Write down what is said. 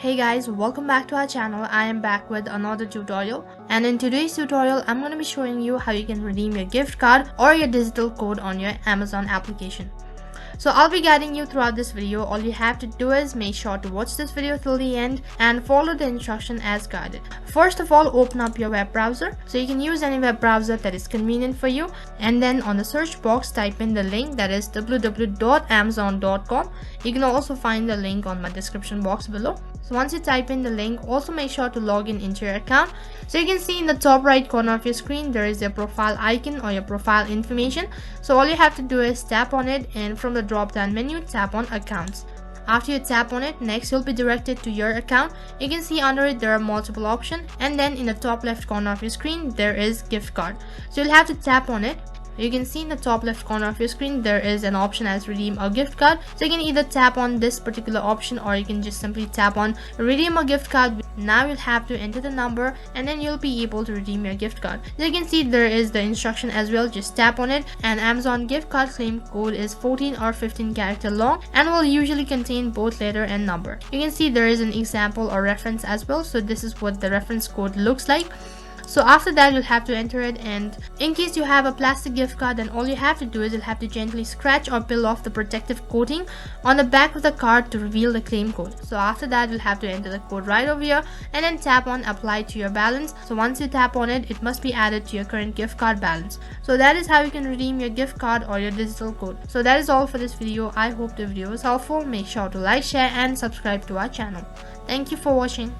Hey guys, welcome back to our channel. I am back with another tutorial, and in today's tutorial I'm going to be showing you how you can redeem your gift card or your digital code on your Amazon application. So I'll be guiding you throughout this video. All you have to do is make sure to watch this video till the end and follow the instruction as guided. First of all, open up your web browser. So you can use any web browser that is convenient for you, and then on the search box type in the link, that is www.amazon.com. You can also find the link on my description box below. So once you type in the link, also make sure to log in into your account. So you can see in the top right corner of your screen there is your profile icon or your profile information. So all you have to do is tap on it, and from the drop down menu tap on accounts. After you tap on it, next you'll be directed to your account. You can see under it there are multiple options, and then in the top left corner of your screen there is gift card. So you'll have to tap on it. You can see in the top left corner of your screen there is an option as redeem a gift card. So you can either tap on this particular option or you can just simply tap on redeem a gift card. Now you'll have to enter the number and then you'll be able to redeem your gift card. So you can see there is the instruction as well. Just tap on it, and Amazon gift card claim code is 14 or 15 character long and will usually contain both letter and number. You can see there is an example or reference as well. So this is what the reference code looks like. So after that you'll have to enter it, and in case you have a plastic gift card, then all you have to do is you'll have to gently scratch or peel off the protective coating on the back of the card to reveal the claim code. So after that you'll have to enter the code right over here and then tap on apply to your balance. So once you tap on it, it must be added to your current gift card balance. So that is how you can redeem your gift card or your digital code. So that is all for this video. I hope the video was helpful. Make sure to like, share and subscribe to our channel. Thank you for watching.